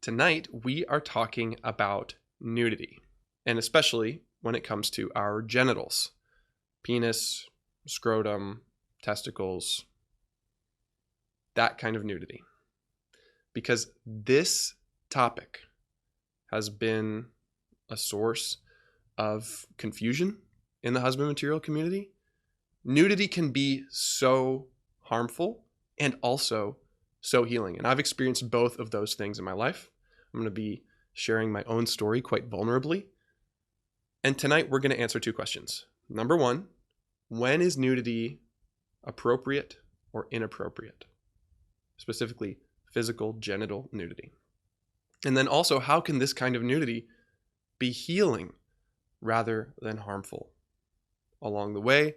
Tonight, we are talking about nudity, and especially when it comes to our genitals, penis, scrotum, testicles, that kind of nudity. Because this topic has been a source of confusion in the husband material community. Nudity can be so harmful and also so healing. And I've experienced both of those things in my life. I'm going to be sharing my own story quite vulnerably. And tonight we're going to answer two questions. Number one, when is nudity appropriate or inappropriate? Specifically, physical genital nudity. And then also, how can this kind of nudity be healing rather than harmful? Along the way,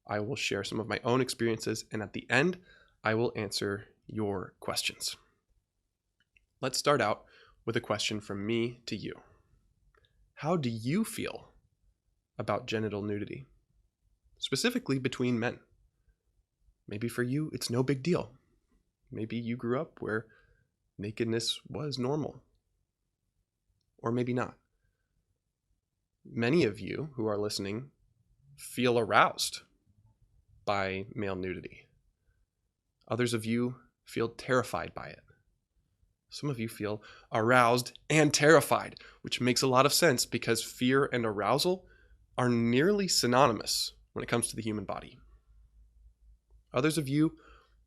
I will share some of my own experiences, and at the end, I will answer your questions. Let's start out with a question from me to you. How do you feel about genital nudity, specifically between men? Maybe for you, it's no big deal. Maybe you grew up where nakedness was normal, or maybe not. Many of you who are listening feel aroused by male nudity. Others of you feel terrified by it. Some of you feel aroused and terrified, which makes a lot of sense because fear and arousal are nearly synonymous when it comes to the human body. Others of you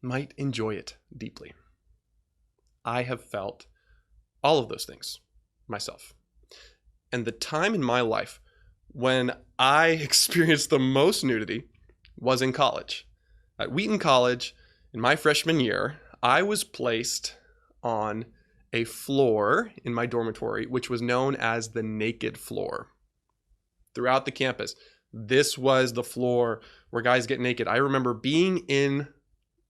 might enjoy it deeply. I have felt all of those things myself. And the time in my life when I experienced the most nudity was in college. At Wheaton College, in my freshman year, I was placed on a floor in my dormitory, which was known as the naked floor. Throughout the campus, this was the floor where guys get naked. I remember being in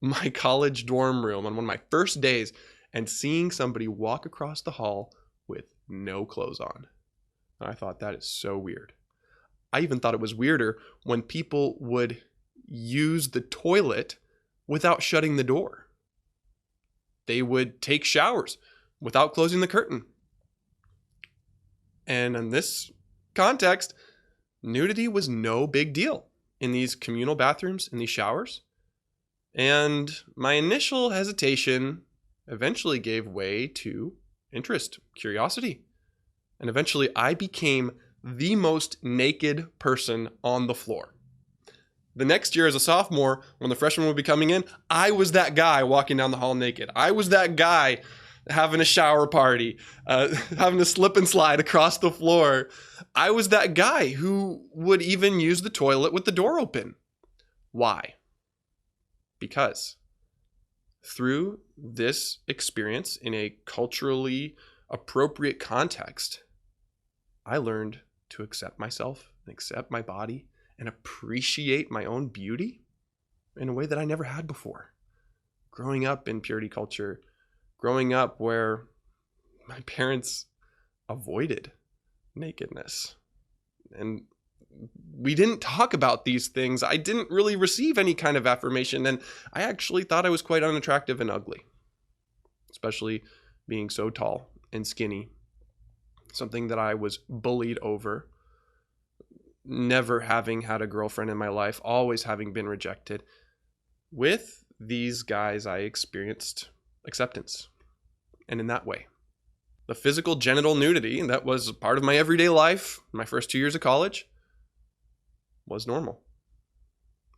my college dorm room on one of my first days and seeing somebody walk across the hall with no clothes on. I thought, that is so weird. I even thought it was weirder when people would use the toilet without shutting the door. They would take showers without closing the curtain. And in this context, nudity was no big deal in these communal bathrooms, in these showers. And my initial hesitation eventually gave way to interest, curiosity. And eventually I became the most naked person on the floor. The next year as a sophomore, when the freshmen would be coming in, I was that guy walking down the hall naked. I was that guy having a shower party, having a slip and slide across the floor. I was that guy who would even use the toilet with the door open. Why? Because through this experience in a culturally appropriate context, I learned to accept myself and accept my body and appreciate my own beauty in a way that I never had before. Growing up in purity culture, growing up where my parents avoided nakedness, and we didn't talk about these things. I didn't really receive any kind of affirmation, and I actually thought I was quite unattractive and ugly, especially being so tall and skinny, something that I was bullied over. Never having had a girlfriend in my life, always having been rejected. With these guys, I experienced acceptance. And in that way, the physical genital nudity that was part of my everyday life, my first 2 years of college, was normal.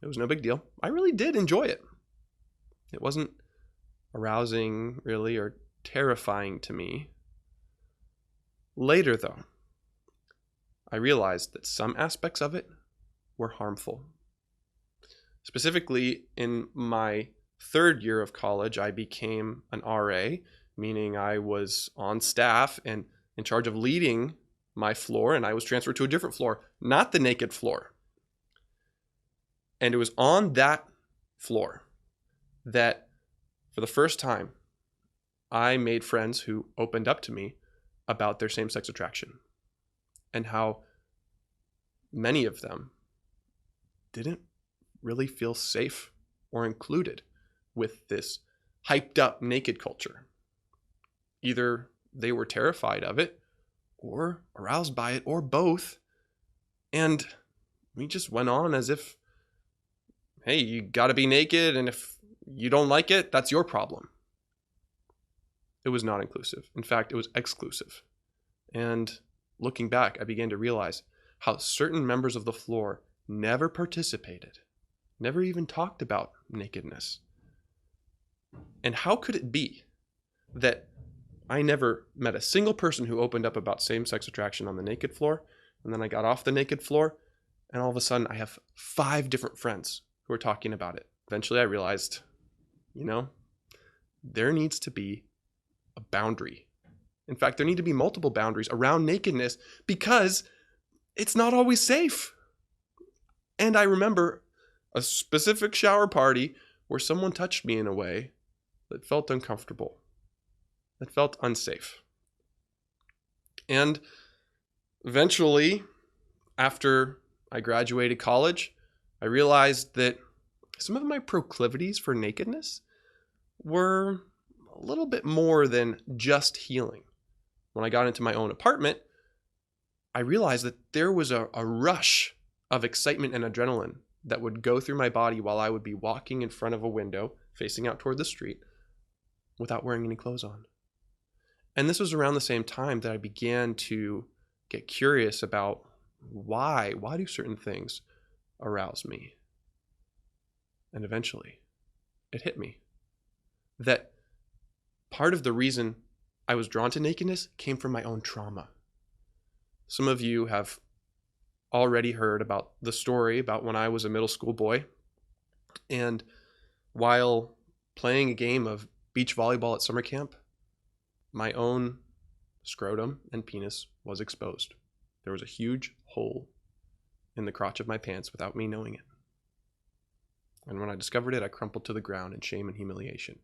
It was no big deal. I really did enjoy it. It wasn't arousing, really, or terrifying to me. Later, though, I realized that some aspects of it were harmful. Specifically, in my third year of college, I became an RA, meaning I was on staff and in charge of leading my floor, and I was transferred to a different floor, not the naked floor. And it was on that floor that, for the first time, I made friends who opened up to me about their same-sex attraction, and how many of them didn't really feel safe or included with this hyped up naked culture. Either they were terrified of it or aroused by it or both. And we just went on as if, hey, you got to be naked, and if you don't like it, that's your problem. It was not inclusive. In fact, it was exclusive. And looking back, I began to realize how certain members of the floor never participated, never even talked about nakedness. And how could it be that I never met a single person who opened up about same-sex attraction on the naked floor, and then I got off the naked floor, and all of a sudden I have 5 different friends who are talking about it? Eventually I realized, there needs to be a boundary. In fact, there need to be multiple boundaries around nakedness because it's not always safe. And I remember a specific shower party where someone touched me in a way that felt uncomfortable, that felt unsafe. And eventually, after I graduated college, I realized that some of my proclivities for nakedness were a little bit more than just healing. When I got into my own apartment, I realized that there was a rush of excitement and adrenaline that would go through my body while I would be walking in front of a window facing out toward the street without wearing any clothes on. And this was around the same time that I began to get curious about why do certain things arouse me? And eventually it hit me that part of the reason I was drawn to nakedness came from my own trauma. Some of you have already heard about the story about when I was a middle school boy, and while playing a game of beach volleyball at summer camp, my own scrotum and penis was exposed. There was a huge hole in the crotch of my pants without me knowing it. And when I discovered it, I crumpled to the ground in shame and humiliation.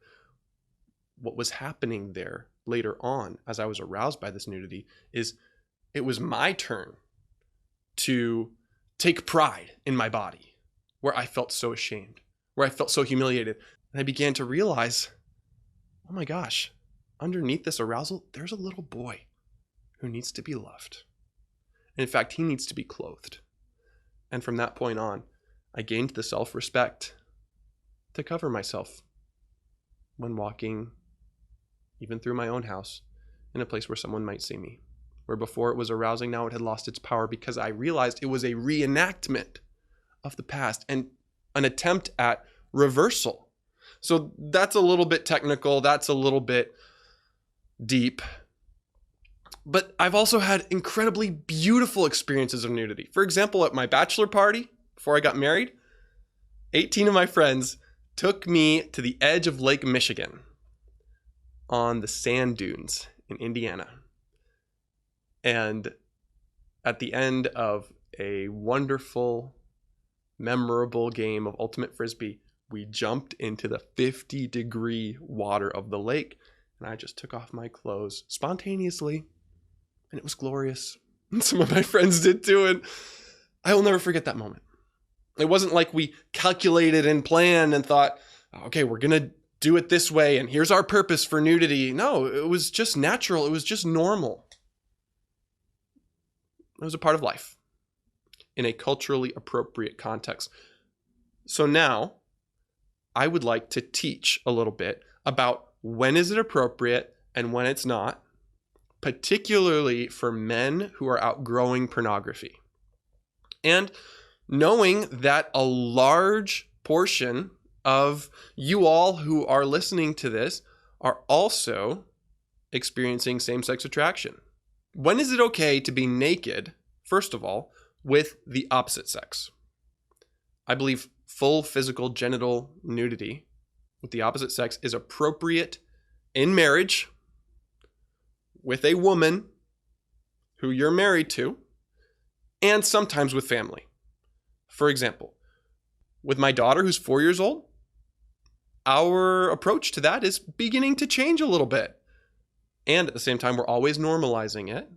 What was happening there later on, as I was aroused by this nudity, is it was my turn to take pride in my body, where I felt so ashamed, where I felt so humiliated. And I began to realize, oh my gosh, underneath this arousal, there's a little boy who needs to be loved. And in fact, he needs to be clothed. And from that point on, I gained the self-respect to cover myself when walking, even through my own house, in a place where someone might see me. Where before it was arousing, now it had lost its power because I realized it was a reenactment of the past and an attempt at reversal. So that's a little bit technical, that's a little bit deep. But I've also had incredibly beautiful experiences of nudity. For example, at my bachelor party, before I got married, 18 of my friends took me to the edge of Lake Michigan on the sand dunes in Indiana. And at the end of a wonderful, memorable game of Ultimate Frisbee, we jumped into the 50-degree water of the lake, and I just took off my clothes spontaneously, and it was glorious. And some of my friends did too, and I will never forget that moment. It wasn't like we calculated and planned and thought, okay, we're going to do it this way, and here's our purpose for nudity. No, it was just natural. It was just normal. It was a part of life in a culturally appropriate context. So now I would like to teach a little bit about when is it appropriate and when it's not, particularly for men who are outgrowing pornography. And knowing that a large portion of you all who are listening to this are also experiencing same-sex attraction. When is it okay to be naked, first of all, with the opposite sex? I believe full physical genital nudity with the opposite sex is appropriate in marriage with a woman who you're married to, and sometimes with family. For example, with my daughter who's 4 years old, our approach to that is beginning to change a little bit. And at the same time, we're always normalizing it.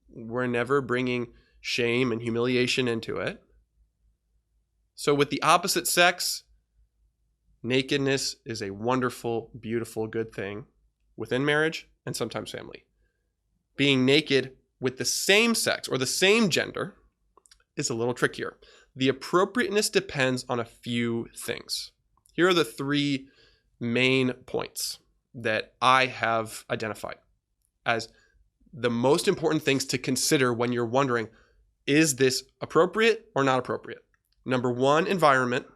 We're never bringing shame and humiliation into it. So with the opposite sex, nakedness is a wonderful, beautiful, good thing within marriage and sometimes family. being naked with the same sex or the same gender is a little trickier. The appropriateness depends on a few things. Here are the 3 main points that I have identified as the most important things to consider when you're wondering, is this appropriate or not appropriate? Number 1, environment.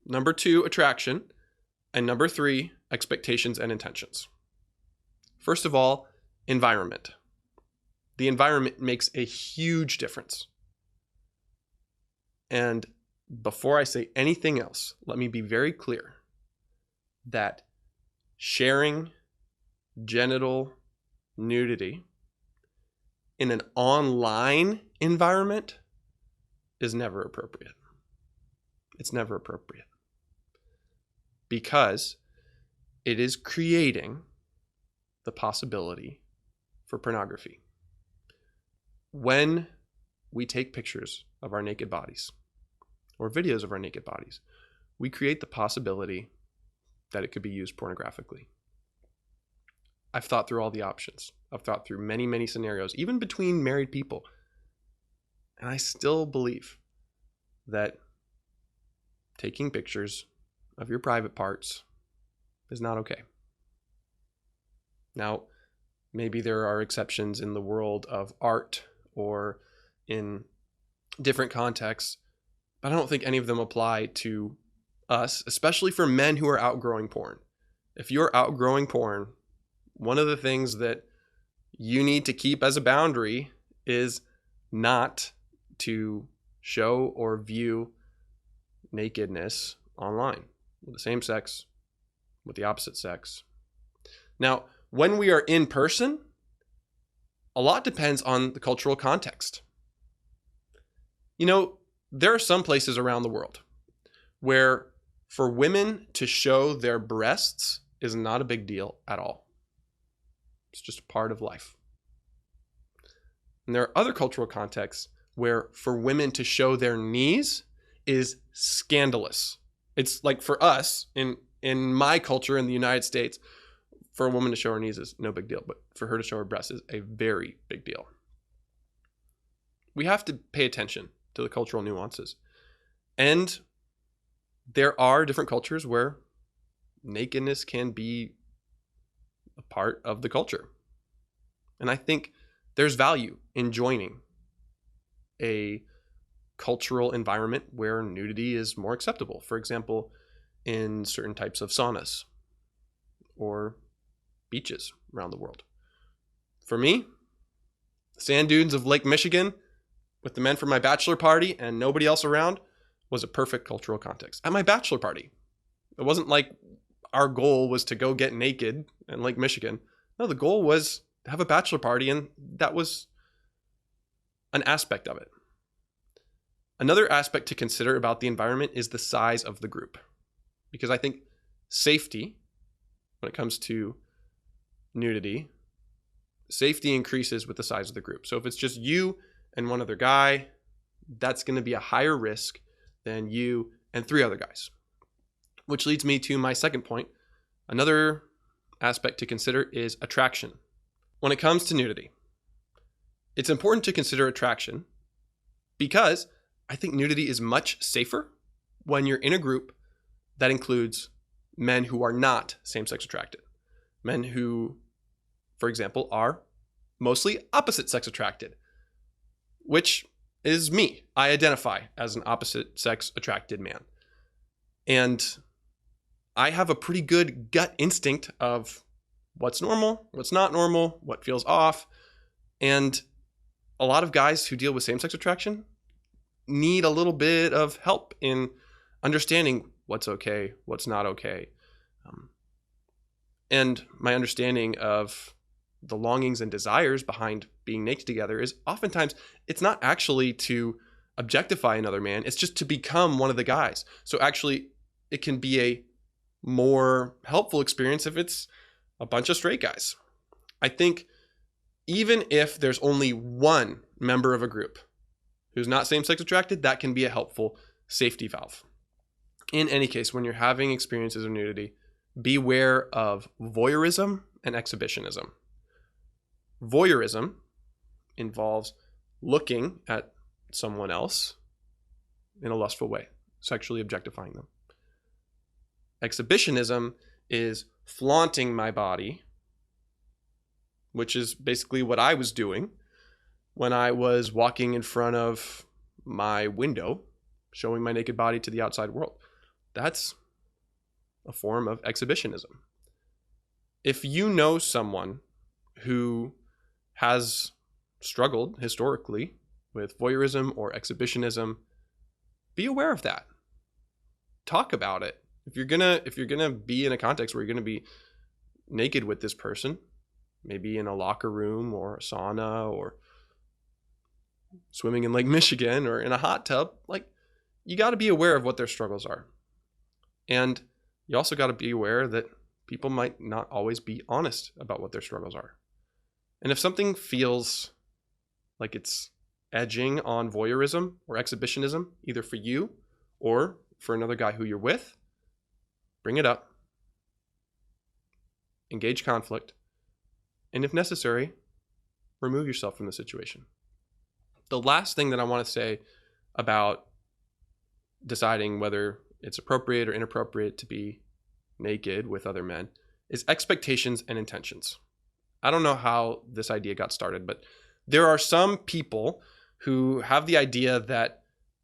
Number 2, attraction. And number 3, expectations and intentions. First of all, environment. The environment makes a huge difference. And before I say anything else, let me be very clear that sharing genital nudity in an online environment is never appropriate. It's never appropriate because it is creating the possibility for pornography. When we take pictures of our naked bodies or videos of our naked bodies, we create the possibility that it could be used pornographically. I've thought through all the options. I've thought through many, many scenarios, even between married people. And I still believe that taking pictures of your private parts is not okay. Now, maybe there are exceptions in the world of art or in different contexts, but I don't think any of them apply to us, especially for men who are outgrowing porn. If you're outgrowing porn, one of the things that you need to keep as a boundary is not to show or view nakedness online with the same sex, with the opposite sex. Now, when we are in person, a lot depends on the cultural context. You know, there are some places around the world where for women to show their breasts is not a big deal at all. It's just a part of life. And there are other cultural contexts where for women to show their knees is scandalous. It's like for us, in my culture in the United States, for a woman to show her knees is no big deal, but for her to show her breasts is a very big deal. We have to pay attention to the cultural nuances. And there are different cultures where nakedness can be a part of the culture. And I think there's value in joining a cultural environment where nudity is more acceptable. For example, in certain types of saunas or beaches around the world. For me, the sand dunes of Lake Michigan with the men from my bachelor party and nobody else around was a perfect cultural context. At my bachelor party, it wasn't like our goal was to go get naked in Lake Michigan. No, the goal was to have a bachelor party, and that was an aspect of it. Another aspect to consider about the environment is the size of the group, because I think safety, when it comes to nudity, safety increases with the size of the group. So if it's just you and one other guy, that's going to be a higher risk than you and 3 other guys. Which leads me to my second point. Another aspect to consider is attraction. When it comes to nudity, it's important to consider attraction because I think nudity is much safer when you're in a group that includes men who are not same-sex attracted. Men who, for example, are mostly opposite-sex attracted, which is me. I identify as an opposite-sex attracted man. And I have a pretty good gut instinct of what's normal, what's not normal, what feels off. And a lot of guys who deal with same-sex attraction need a little bit of help in understanding what's okay, what's not okay. And my understanding of the longings and desires behind being naked together is oftentimes it's not actually to objectify another man, it's just to become one of the guys. So actually it can be a more helpful experience if it's a bunch of straight guys. I think even if there's only one member of a group who's not same-sex attracted, that can be a helpful safety valve. In any case, when you're having experiences of nudity, beware of voyeurism and exhibitionism. Voyeurism involves looking at someone else in a lustful way, sexually objectifying them. Exhibitionism is flaunting my body, which is basically what I was doing when I was walking in front of my window, showing my naked body to the outside world. That's a form of exhibitionism. If you know someone who has struggled historically with voyeurism or exhibitionism, be aware of that. Talk about it. If you're gonna be in a context where you're gonna be naked with this person, maybe in a locker room or a sauna or swimming in Lake Michigan or in a hot tub, like, you got to be aware of what their struggles are. And you also got to be aware that people might not always be honest about what their struggles are. And if something feels like it's edging on voyeurism or exhibitionism, either for you or for another guy who you're with, bring it up, engage conflict, and if necessary, remove yourself from the situation. The last thing that I want to say about deciding whether it's appropriate or inappropriate to be naked with other men is expectations and intentions. I don't know how this idea got started, but there are some people who have the idea that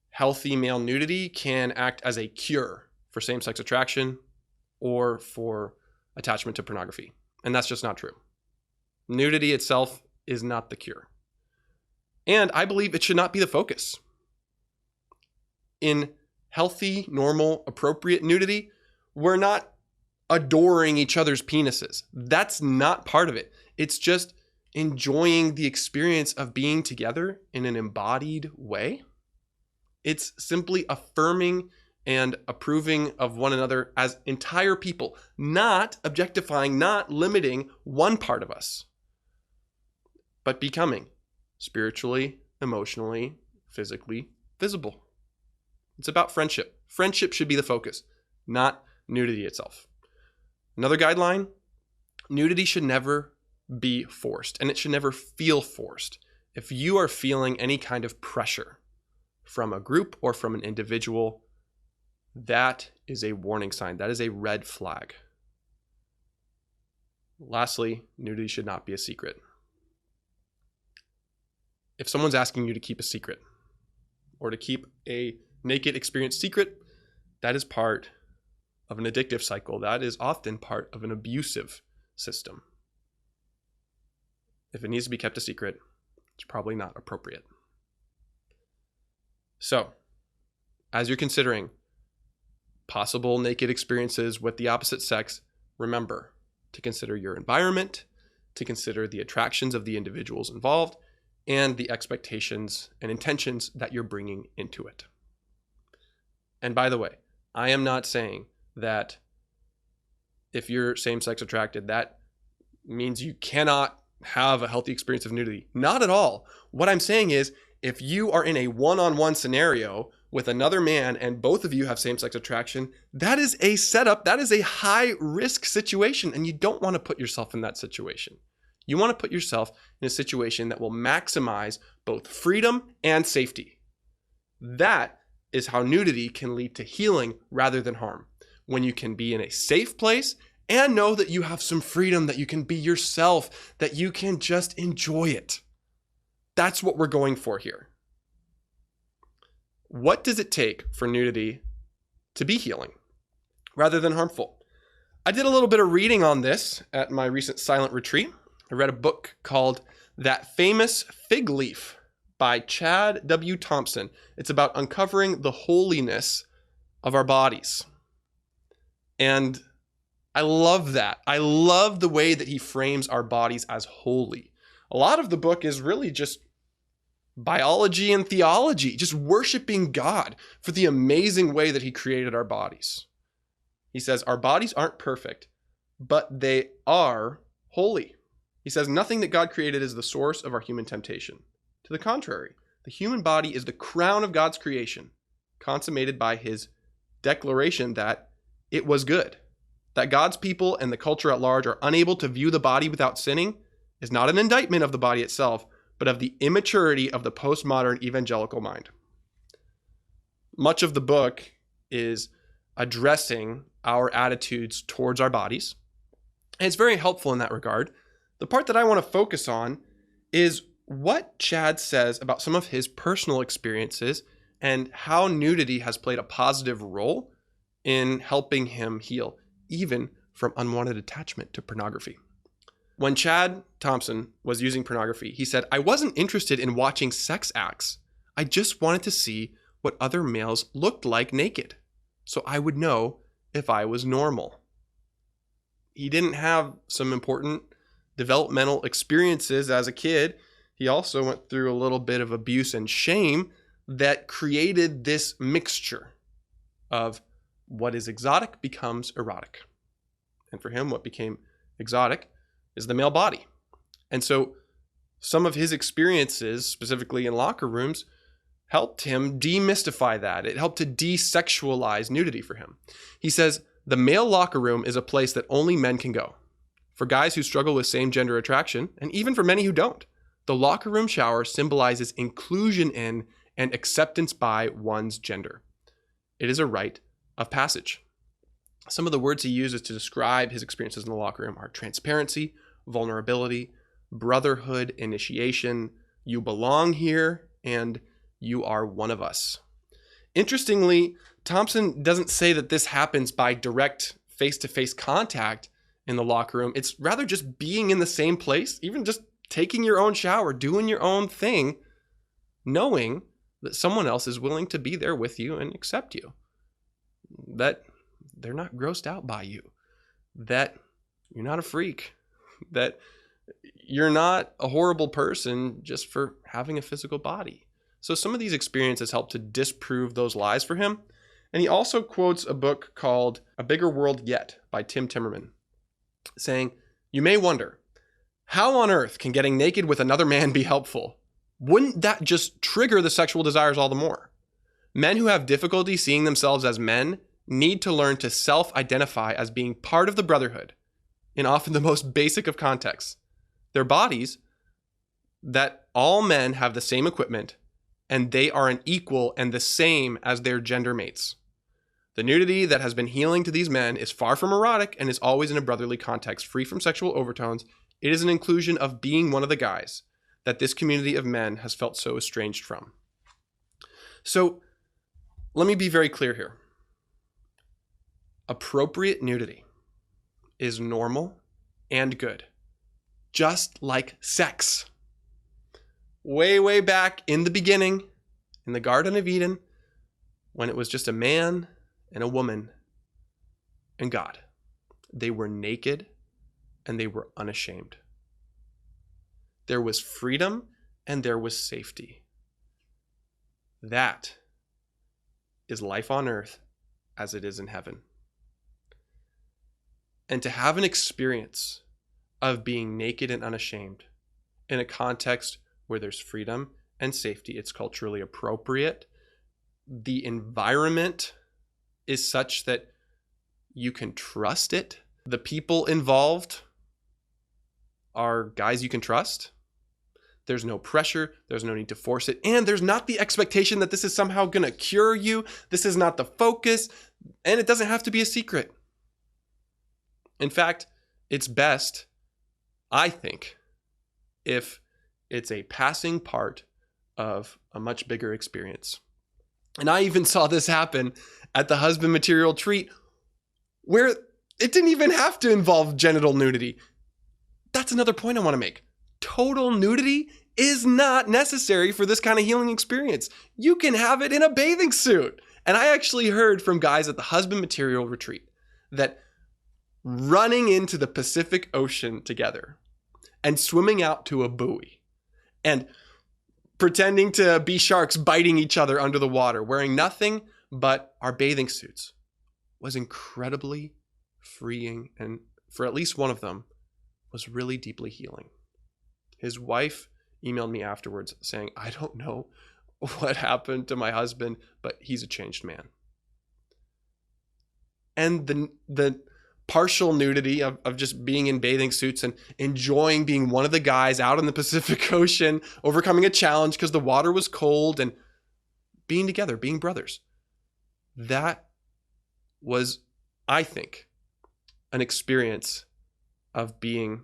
healthy male nudity can act as a cure for same-sex attraction or for attachment to pornography. And that's just not true. Nudity itself is not the cure. And I believe it should not be the focus. In healthy, normal, appropriate nudity, we're not adoring each other's penises. That's not part of it. It's just enjoying the experience of being together in an embodied way. It's simply affirming and approving of one another as entire people, not objectifying, not limiting one part of us, but becoming spiritually, emotionally, physically visible. It's about friendship. Friendship should be the focus, not nudity itself. Another guideline, nudity should never be forced, and it should never feel forced. If you are feeling any kind of pressure from a group or from an individual, that is a warning sign. That is a red flag. Lastly, nudity should not be a secret. If someone's asking you to keep a secret or to keep a naked experience secret, that is part of an addictive cycle. That is often part of an abusive system. If it needs to be kept a secret, it's probably not appropriate. So, as you're considering possible naked experiences with the opposite sex, remember to consider your environment, to consider the attractions of the individuals involved, and the expectations and intentions that you're bringing into it. And by the way, I am not saying that if you're same-sex attracted, that means you cannot have a healthy experience of nudity. Not at all. What I'm saying is, if you are in a one-on-one scenario with another man and both of you have same-sex attraction, that is a setup, that is a high-risk situation, and you don't want to put yourself in that situation. You want to put yourself in a situation that will maximize both freedom and safety. That is how nudity can lead to healing rather than harm. When you can be in a safe place and know that you have some freedom, that you can be yourself, that you can just enjoy it. That's what we're going for here. What does it take for nudity to be healing rather than harmful? I did a little bit of reading on this at my recent silent retreat. I read a book called That Famous Fig Leaf by Chad W. Thompson. It's about uncovering the holiness of our bodies. And I love that. I love the way that he frames our bodies as holy. A lot of the book is really just biology and theology, just worshiping God for the amazing way that he created our bodies. He says, our bodies aren't perfect, but they are holy. He says, nothing that God created is the source of our human temptation. To the contrary, the human body is the crown of God's creation, consummated by his declaration that it was good. That God's people and the culture at large are unable to view the body without sinning is not an indictment of the body itself, but of the immaturity of the postmodern evangelical mind. Much of the book is addressing our attitudes towards our bodies, and it's very helpful in that regard. The part that I want to focus on is what Chad says about some of his personal experiences and how nudity has played a positive role in helping him heal, even from unwanted attachment to pornography. When Chad Thompson was using pornography, he said, "I wasn't interested in watching sex acts. I just wanted to see what other males looked like naked, so I would know if I was normal." He didn't have some important developmental experiences as a kid. He also went through a little bit of abuse and shame that created this mixture of what is exotic becomes erotic. And for him, what became exotic is the male body. And so some of his experiences, specifically in locker rooms, helped him demystify that. It helped to desexualize nudity for him. He says, "The male locker room is a place that only men can go. For guys who struggle with same-gender attraction, and even for many who don't, the locker room shower symbolizes inclusion in and acceptance by one's gender. It is a rite of passage." Some of the words he uses to describe his experiences in the locker room are transparency, vulnerability, brotherhood, initiation, you belong here, and you are one of us. Interestingly, Thompson doesn't say that this happens by direct face-to-face contact in the locker room. It's rather just being in the same place, even just taking your own shower, doing your own thing, knowing that someone else is willing to be there with you and accept you, that they're not grossed out by you, that you're not a freak, that you're not a horrible person just for having a physical body. So some of these experiences help to disprove those lies for him. And he also quotes a book called A Bigger World Yet by Tim Timmerman, saying, "You may wonder, how on earth can getting naked with another man be helpful? Wouldn't that just trigger the sexual desires all the more? Men who have difficulty seeing themselves as men need to learn to self-identify as being part of the brotherhood in often the most basic of contexts. Their bodies, that all men have the same equipment, and they are an equal and the same as their gender mates. The nudity that has been healing to these men is far from erotic and is always in a brotherly context, free from sexual overtones. It is an inclusion of being one of the guys that this community of men has felt so estranged from." So let me be very clear here. Appropriate nudity is normal and good, just like sex. Way, way back in the beginning, in the Garden of Eden, when it was just a man and a woman and God. They were naked and they were unashamed. There was freedom and there was safety. That is life on earth as it is in heaven. And to have an experience of being naked and unashamed in a context where there's freedom and safety, it's culturally appropriate. The environment is such that you can trust it. The people involved are guys you can trust. There's no pressure. There's no need to force it. And there's not the expectation that this is somehow going to cure you. This is not the focus. And it doesn't have to be a secret. In fact, it's best, I think, if it's a passing part of a much bigger experience. And I even saw this happen at the husband material treat, where it didn't even have to involve genital nudity. That's another point I want to make. Total nudity is not necessary for this kind of healing experience. You can have it in a bathing suit. And I actually heard from guys at the husband material retreat that running into the Pacific Ocean together and swimming out to a buoy and pretending to be sharks biting each other under the water, wearing nothing but our bathing suits, was incredibly freeing, and for at least one of them, was really deeply healing. His wife emailed me afterwards saying, "I don't know what happened to my husband, but he's a changed man." And the partial nudity of just being in bathing suits and enjoying being one of the guys out in the Pacific Ocean, overcoming a challenge because the water was cold and being together, being brothers. That was, I think, an experience of being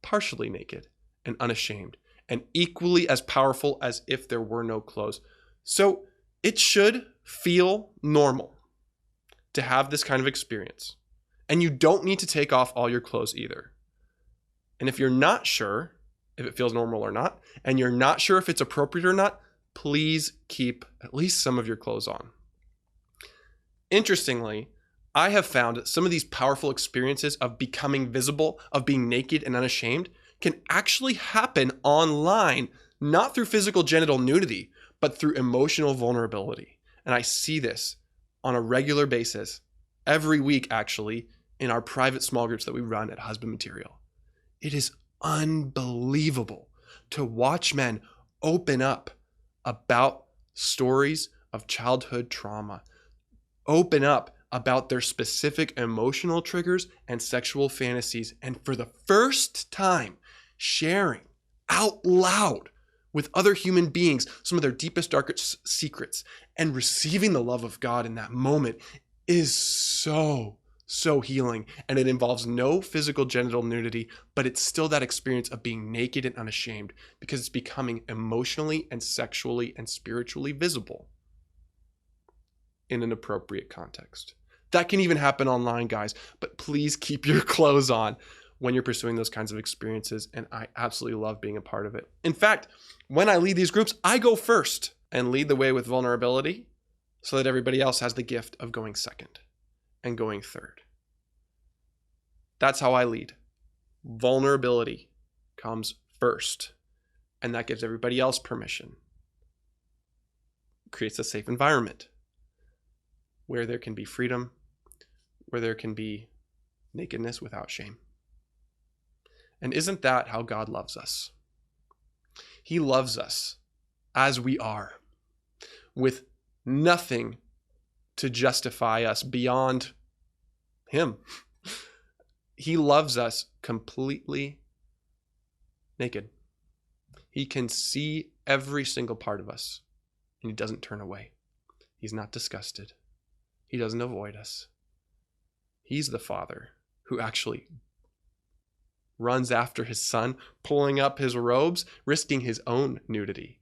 partially naked and unashamed and equally as powerful as if there were no clothes. So it should feel normal to have this kind of experience. And you don't need to take off all your clothes either. And if you're not sure if it feels normal or not, and you're not sure if it's appropriate or not, please keep at least some of your clothes on. Interestingly, I have found that some of these powerful experiences of becoming visible, of being naked and unashamed, can actually happen online, not through physical genital nudity, but through emotional vulnerability. And I see this on a regular basis, every week actually, in our private small groups that we run at Husband Material. It is unbelievable to watch men open up about stories of childhood trauma, open up about their specific emotional triggers and sexual fantasies, and for the first time, sharing out loud with other human beings some of their deepest, darkest secrets, and receiving the love of God in that moment is so healing. And it involves no physical genital nudity, but it's still that experience of being naked and unashamed because it's becoming emotionally and sexually and spiritually visible in an appropriate context. That can even happen online, guys, but please keep your clothes on when you're pursuing those kinds of experiences, and I absolutely love being a part of it. In fact, when I lead these groups, I go first and lead the way with vulnerability so that everybody else has the gift of going second and going third. That's how I lead. Vulnerability comes first, and that gives everybody else permission. It creates a safe environment where there can be freedom, where there can be nakedness without shame. And isn't that how God loves us? He loves us as we are, with nothing to justify us beyond Him. He loves us completely naked. He can see every single part of us, and He doesn't turn away. He's not disgusted. He doesn't avoid us. He's the Father who actually runs after His Son, pulling up His robes, risking His own nudity.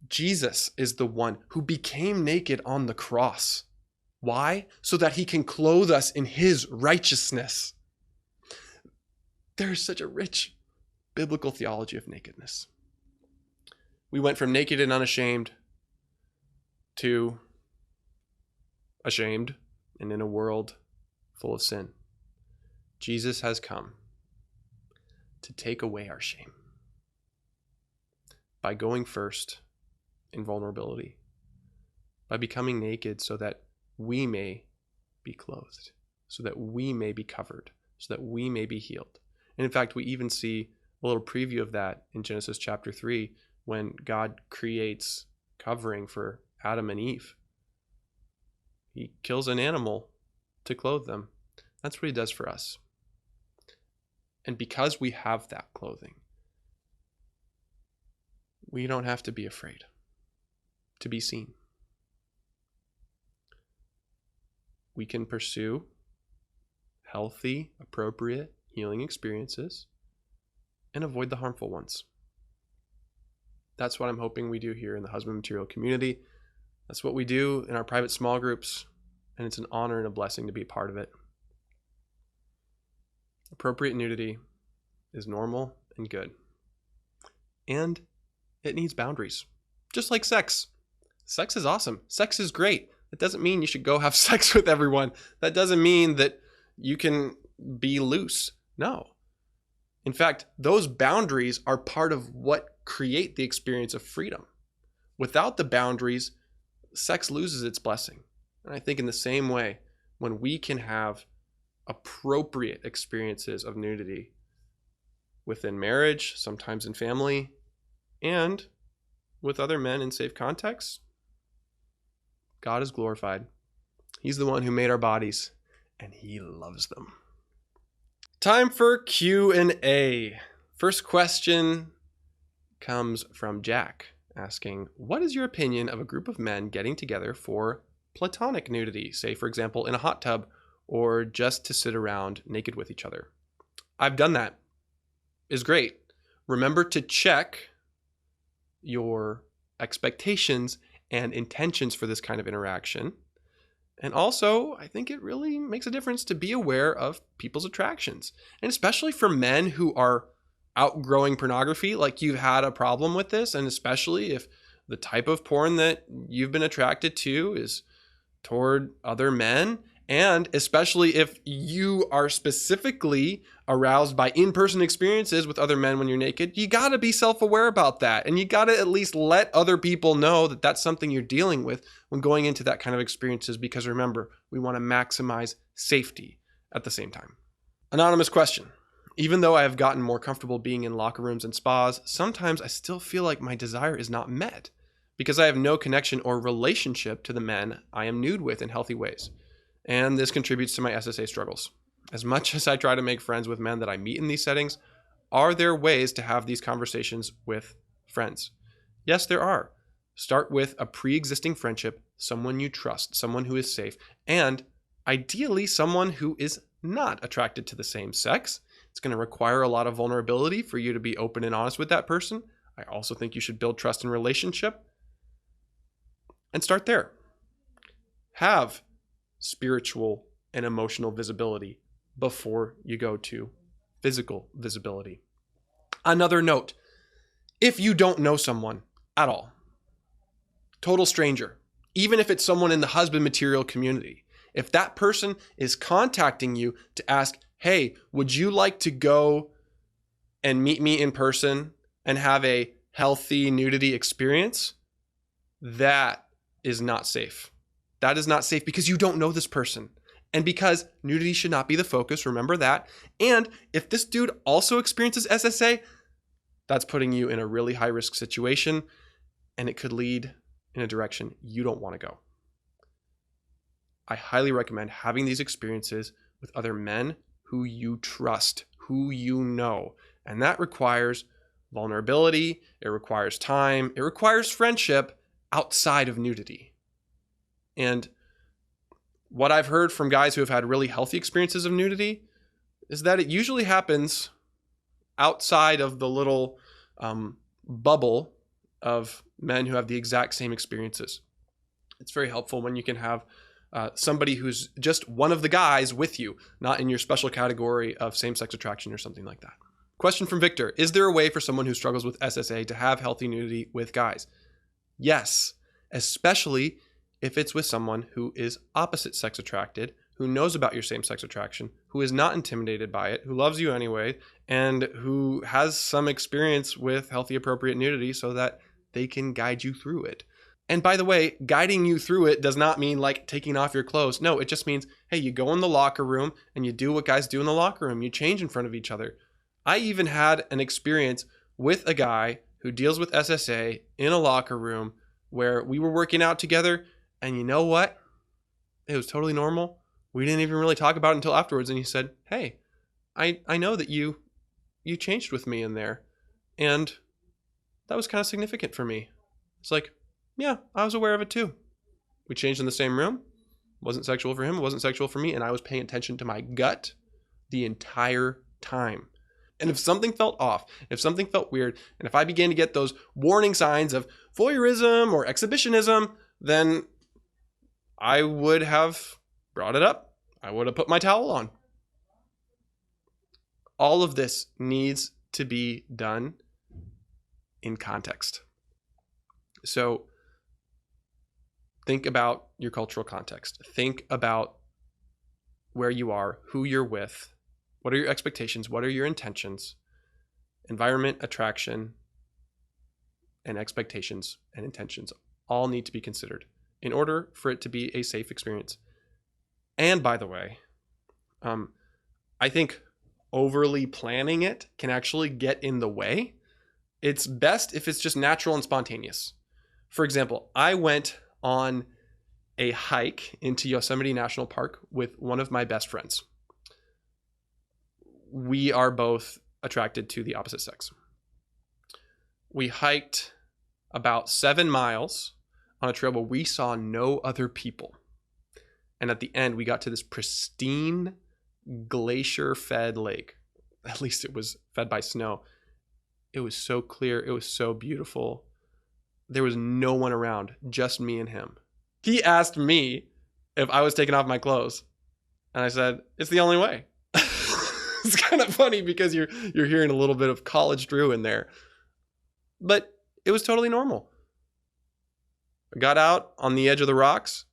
Jesus is the one who became naked on the cross. Why? So that He can clothe us in His righteousness. There is such a rich biblical theology of nakedness. We went from naked and unashamed to ashamed and in a world full of sin. Jesus has come to take away our shame by going first in vulnerability, by becoming naked so that we may be clothed, so that we may be covered, so that we may be healed. And in fact, we even see a little preview of that in Genesis chapter 3 when God creates covering for Adam and Eve. He kills an animal to clothe them. That's what He does for us. And because we have that clothing, we don't have to be afraid to be seen. We can pursue healthy, appropriate, healing experiences and avoid the harmful ones. That's what I'm hoping we do here in the Husband Material community. That's what we do in our private small groups, and it's an honor and a blessing to be a part of it. Appropriate nudity is normal and good. And it needs boundaries. Just like sex. Sex is awesome. Sex is great. That doesn't mean you should go have sex with everyone. That doesn't mean that you can be loose. No. In fact, those boundaries are part of what create the experience of freedom. Without the boundaries, sex loses its blessing. And I think in the same way, when we can have appropriate experiences of nudity within marriage, sometimes in family, and with other men in safe contexts, God is glorified. He's the one who made our bodies, and he loves them. Time for Q&A. First question comes from Jack, asking, what is your opinion of a group of men getting together for platonic nudity, say, for example, in a hot tub, or just to sit around naked with each other? I've done that. It's great. Remember to check your expectations and intentions for this kind of interaction. And also, I think it really makes a difference to be aware of people's attractions. And especially for men who are outgrowing pornography, like you've had a problem with this, and especially if the type of porn that you've been attracted to is toward other men, and especially if you are specifically aroused by in-person experiences with other men when you're naked, you got to be self-aware about that. And you got to at least let other people know that that's something you're dealing with when going into that kind of experiences, because remember, we want to maximize safety at the same time. Anonymous question. Even though I have gotten more comfortable being in locker rooms and spas, sometimes I still feel like my desire is not met because I have no connection or relationship to the men I am nude with in healthy ways. And this contributes to my SSA struggles. As much as I try to make friends with men that I meet in these settings, are there ways to have these conversations with friends? Yes, there are. Start with a pre-existing friendship, someone you trust, someone who is safe, and ideally someone who is not attracted to the same sex. It's going to require a lot of vulnerability for you to be open and honest with that person. I also think you should build trust in relationship and start there. Have spiritual and emotional visibility before you go to physical visibility. Another note, if you don't know someone at all, total stranger, even if it's someone in the husband material community, if that person is contacting you to ask, hey, would you like to go and meet me in person and have a healthy nudity experience? That is not safe. That is not safe because you don't know this person. And because nudity should not be the focus, remember that. And if this dude also experiences SSA, that's putting you in a really high risk situation, and it could lead in a direction you don't want to go. I highly recommend having these experiences with other men who you trust, who you know. And that requires vulnerability, it requires time, it requires friendship outside of nudity. And what I've heard from guys who have had really healthy experiences of nudity is that it usually happens outside of the little bubble of men who have the exact same experiences. It's very helpful when you can have somebody who's just one of the guys with you, not in your special category of same-sex attraction or something like that. Question from Victor. Is there a way for someone who struggles with SSA to have healthy nudity with guys? Yes, especially if it's with someone who is opposite sex attracted, who knows about your same-sex attraction, who is not intimidated by it, who loves you anyway, and who has some experience with healthy, appropriate nudity so that they can guide you through it. And by the way, guiding you through it does not mean like taking off your clothes. No, it just means, hey, you go in the locker room and you do what guys do in the locker room. You change in front of each other. I even had an experience with a guy who deals with SSA in a locker room where we were working out together. And you know what? It was totally normal. We didn't even really talk about it until afterwards. And he said, hey, I know that you changed with me in there. And that was kind of significant for me. It's like, yeah, I was aware of it too. We changed in the same room. It wasn't sexual for him. It wasn't sexual for me. And I was paying attention to my gut the entire time. And if something felt off, if something felt weird, and if I began to get those warning signs of voyeurism or exhibitionism, then I would have brought it up. I would have put my towel on. All of this needs to be done in context. So think about your cultural context. Think about where you are, who you're with, what are your expectations, what are your intentions, environment, attraction, and expectations and intentions all need to be considered in order for it to be a safe experience. And by the way, I think overly planning it can actually get in the way. It's best if it's just natural and spontaneous. For example, I went on a hike into Yosemite National Park with one of my best friends. We are both attracted to the opposite sex. We hiked about 7 miles on a trail where we saw no other people. And at the end, we got to this pristine glacier-fed lake. At least it was fed by snow. It was so clear. It was so beautiful. There was no one around, just me and him. He asked me if I was taking off my clothes. And I said, it's the only way. It's kind of funny because you're hearing a little bit of college Drew in there. But it was totally normal. I got out on the edge of the rocks,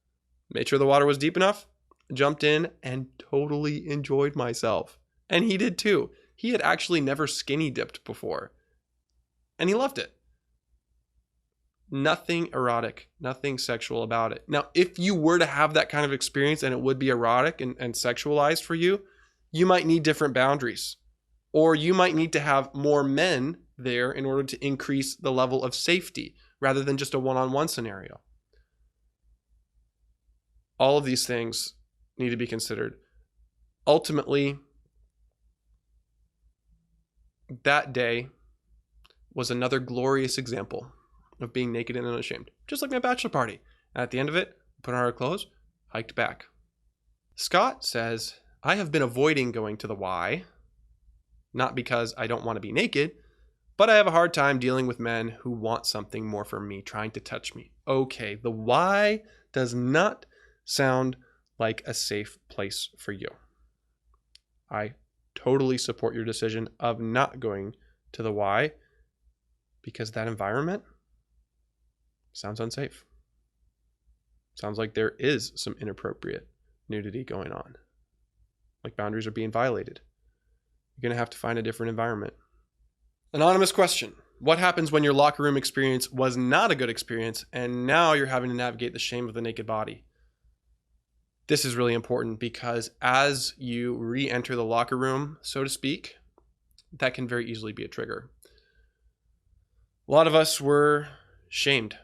made sure the water was deep enough, jumped in, and totally enjoyed myself. And he did too. He had actually never skinny dipped before. And he loved it. Nothing erotic, nothing sexual about it. Now, if you were to have that kind of experience and it would be erotic and sexualized for you, you might need different boundaries. Or you might need to have more men there in order to increase the level of safety rather than just a one-on-one scenario. All of these things need to be considered. Ultimately, that day was another glorious example of being naked and unashamed, just like my bachelor party. And at the end of it, put on our clothes, hiked back. Scott says, I have been avoiding going to the Y, not because I don't want to be naked, but I have a hard time dealing with men who want something more from me, trying to touch me. Okay, the Y does not sound like a safe place for you. I totally support your decision of not going to the Y because that environment sounds unsafe. Sounds like there is some inappropriate nudity going on. Like boundaries are being violated. You're going to have to find a different environment. Anonymous question. What happens when your locker room experience was not a good experience and now you're having to navigate the shame of the naked body? This is really important because as you re-enter the locker room, so to speak, that can very easily be a trigger. A lot of us were shamed,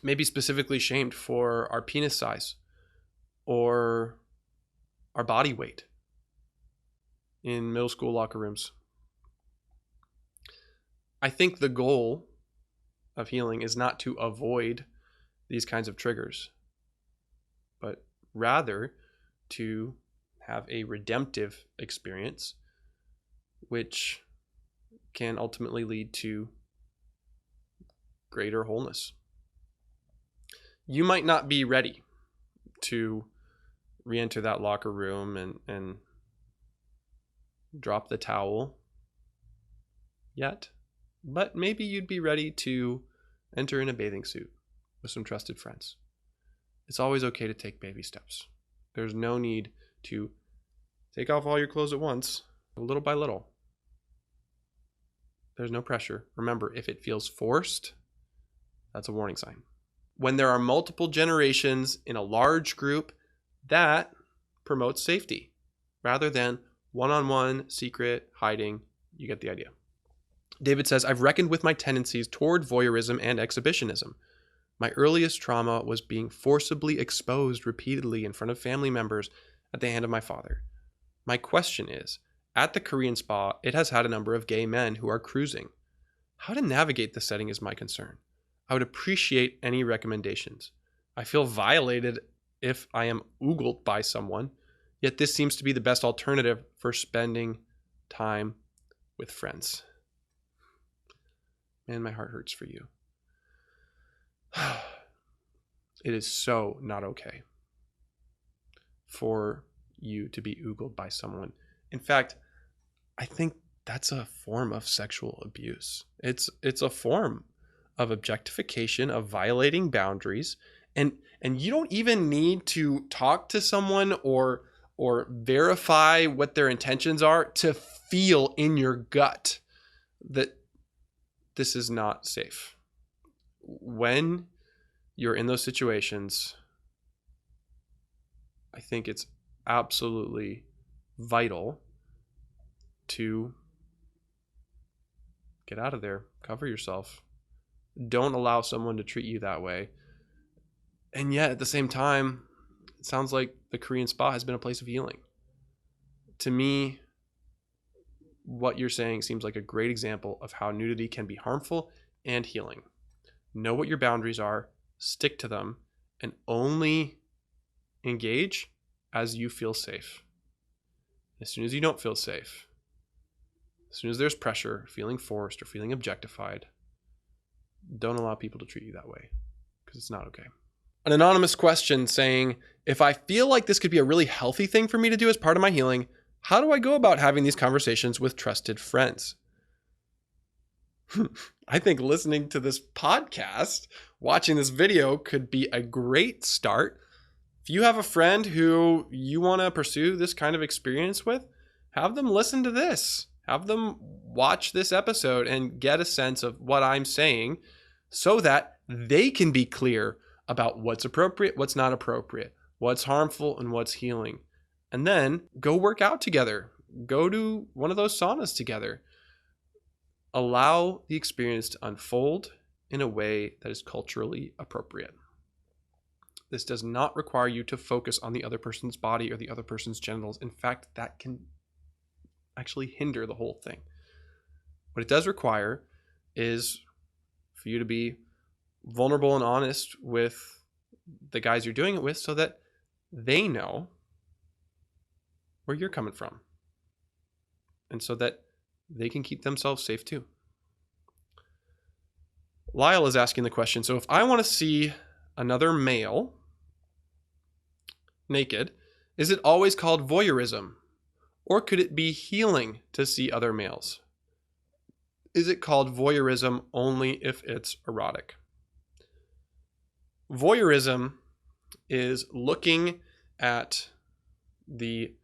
maybe specifically shamed for our penis size or our body weight in middle school locker rooms. I think the goal of healing is not to avoid these kinds of triggers, but rather to have a redemptive experience, which can ultimately lead to greater wholeness. You might not be ready to re-enter that locker room and drop the towel yet, but maybe you'd be ready to enter in a bathing suit with some trusted friends. It's always okay to take baby steps. There's no need to take off all your clothes at once, little by little. There's no pressure. Remember, if it feels forced, that's a warning sign. When there are multiple generations in a large group, that promotes safety rather than one-on-one, secret, hiding. You get the idea. David says, I've reckoned with my tendencies toward voyeurism and exhibitionism. My earliest trauma was being forcibly exposed repeatedly in front of family members at the hand of my father. My question is, at the Korean spa, it has had a number of gay men who are cruising. How to navigate the setting is my concern. I would appreciate any recommendations. I feel violated if I am oogled by someone, yet this seems to be the best alternative for spending time with friends. Man, my heart hurts for you. It is so not okay for you to be oogled by someone. In fact, I think that's a form of sexual abuse. It's a form of objectification, of violating boundaries, and you don't even need to talk to someone or verify what their intentions are to feel in your gut that this is not safe. When you're in those situations, I think it's absolutely vital to get out of there, cover yourself. Don't allow someone to treat you that way. And yet at the same time, it sounds like the Korean spa has been a place of healing. To me, what you're saying seems like a great example of how nudity can be harmful and healing. Know what your boundaries are, stick to them, and only engage as you feel safe. As soon as you don't feel safe, as soon as there's pressure, feeling forced or feeling objectified, don't allow people to treat you that way, because it's not okay. An anonymous question saying, if I feel like this could be a really healthy thing for me to do as part of my healing, how do I go about having these conversations with trusted friends? I think listening to this podcast, watching this video could be a great start. If you have a friend who you want to pursue this kind of experience with, have them listen to this. Have them watch this episode and get a sense of what I'm saying so that they can be clear about what's appropriate, what's not appropriate, what's harmful, and what's healing. And then go work out together. Go to one of those saunas together. Allow the experience to unfold in a way that is culturally appropriate. This does not require you to focus on the other person's body or the other person's genitals. In fact, that can actually hinder the whole thing. What it does require is for you to be vulnerable and honest with the guys you're doing it with so that they know where you're coming from and so that they can keep themselves safe too. Lyle is asking the question, so if I want to see another male naked, is it always called voyeurism? Or could it be healing to see other males? Is it called voyeurism only if it's erotic? Voyeurism is looking at the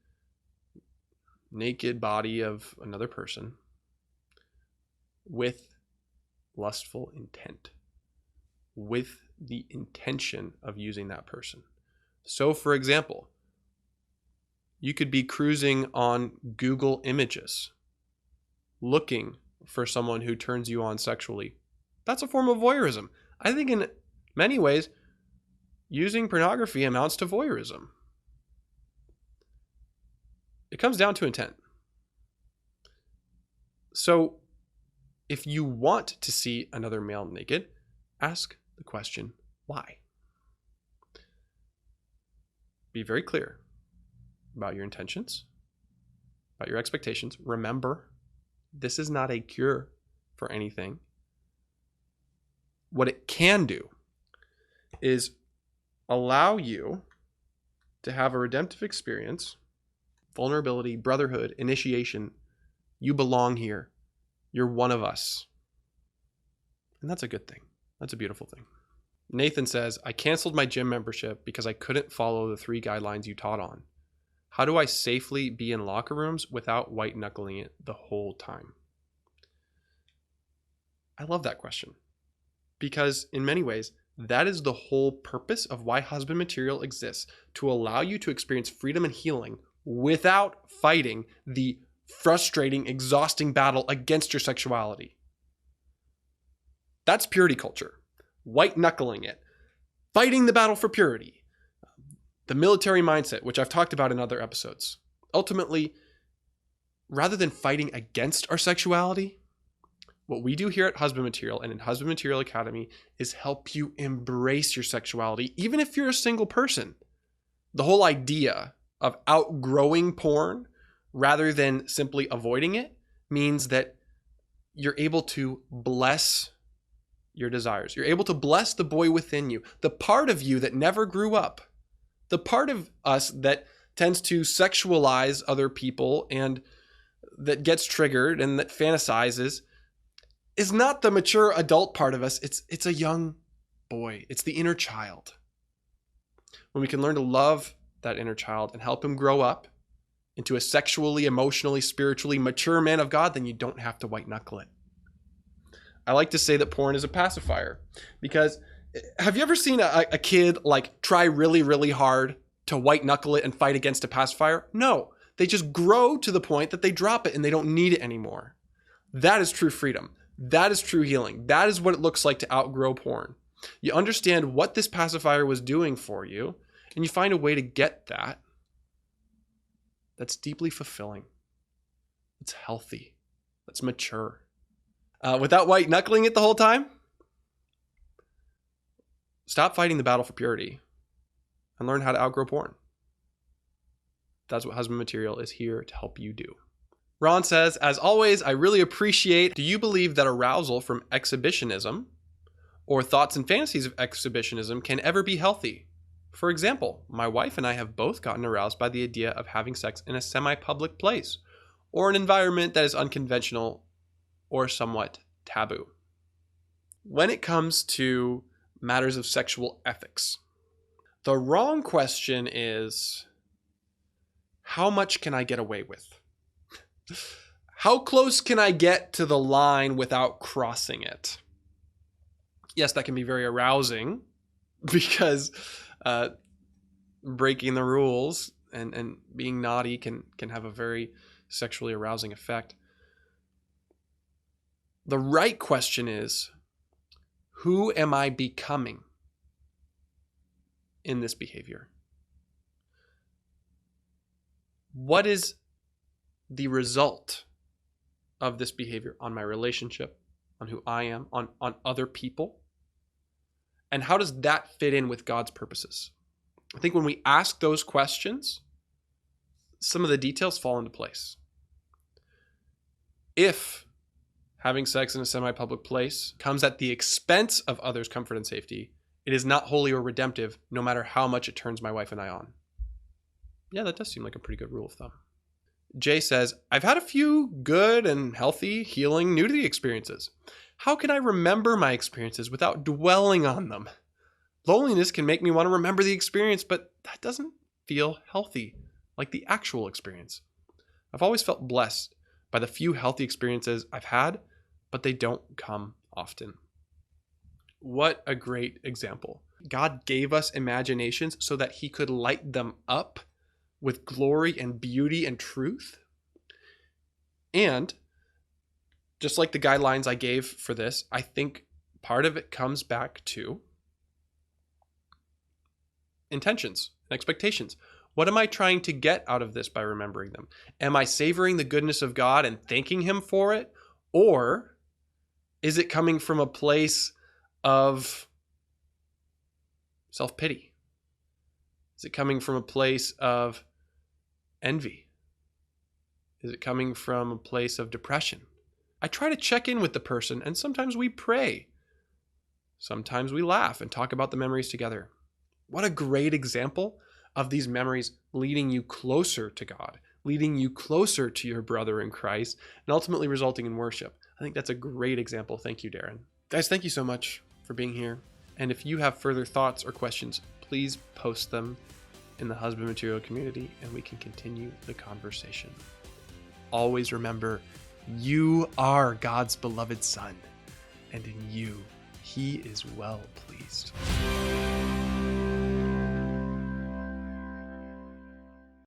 naked body of another person with lustful intent, with the intention of using that person. So, for example, you could be cruising on Google Images, looking for someone who turns you on sexually. That's a form of voyeurism. I think in many ways, using pornography amounts to voyeurism. It comes down to intent. So, if you want to see another male naked, ask the question, why? Be very clear about your intentions, about your expectations. Remember, this is not a cure for anything. What it can do is allow you to have a redemptive experience, vulnerability, brotherhood, initiation. You belong here. You're one of us. And that's a good thing. That's a beautiful thing. Nathan says, I canceled my gym membership because I couldn't follow the 3 guidelines you taught on. How do I safely be in locker rooms without white knuckling it the whole time? I love that question because in many ways, that is the whole purpose of why husband material exists, to allow you to experience freedom and healing without fighting the frustrating, exhausting battle against your sexuality. That's purity culture. White knuckling it. Fighting the battle for purity. The military mindset, which I've talked about in other episodes. Ultimately, rather than fighting against our sexuality, what we do here at Husband Material and in Husband Material Academy is help you embrace your sexuality, even if you're a single person. The whole idea of outgrowing porn rather than simply avoiding it means that you're able to bless your desires. You're able to bless the boy within you, the part of you that never grew up, the part of us that tends to sexualize other people and that gets triggered and that fantasizes is not the mature adult part of us. It's a young boy. It's the inner child. When we can learn to love that inner child and help him grow up into a sexually, emotionally, spiritually mature man of God, then you don't have to white knuckle it. I like to say that porn is a pacifier because have you ever seen a kid like try really, really hard to white knuckle it and fight against a pacifier? No, they just grow to the point that they drop it and they don't need it anymore. That is true freedom. That is true healing. That is what it looks like to outgrow porn. You understand what this pacifier was doing for you, and you find a way to get that. That's deeply fulfilling. It's healthy. That's mature. Without white knuckling it the whole time, stop fighting the battle for purity and learn how to outgrow porn. That's what Husband Material is here to help you do. Ron says, as always, I really appreciate. Do you believe that arousal from exhibitionism or thoughts and fantasies of exhibitionism can ever be healthy? For example, my wife and I have both gotten aroused by the idea of having sex in a semi-public place or an environment that is unconventional or somewhat taboo. When it comes to matters of sexual ethics, the wrong question is, how much can I get away with? How close can I get to the line without crossing it? Yes, that can be very arousing because breaking the rules and being naughty can have a very sexually arousing effect. The right question is, who am I becoming in this behavior? What is the result of this behavior on my relationship, on who I am, on other people? And how does that fit in with God's purposes? I think when we ask those questions, some of the details fall into place. If having sex in a semi-public place comes at the expense of others' comfort and safety, it is not holy or redemptive, no matter how much it turns my wife and I on. Yeah, that does seem like a pretty good rule of thumb. Jay says, I've had a few good and healthy healing nudity experiences. How can I remember my experiences without dwelling on them? Loneliness can make me want to remember the experience, but that doesn't feel healthy, like the actual experience. I've always felt blessed by the few healthy experiences I've had, but they don't come often. What a great example. God gave us imaginations so that he could light them up with glory and beauty and truth. And just like the guidelines I gave for this, I think part of it comes back to intentions and expectations. What am I trying to get out of this by remembering them? Am I savoring the goodness of God and thanking him for it? Or is it coming from a place of self-pity? Is it coming from a place of envy? Is it coming from a place of depression? I try to check in with the person, and sometimes we pray. Sometimes we laugh and talk about the memories together. What a great example of these memories leading you closer to God, leading you closer to your brother in Christ, and ultimately resulting in worship. I think that's a great example. Thank you, Darren. Guys, thank you so much for being here. And if you have further thoughts or questions, please post them in the Husband Material community and we can continue the conversation. Always remember, you are God's beloved son, and in you, he is well pleased.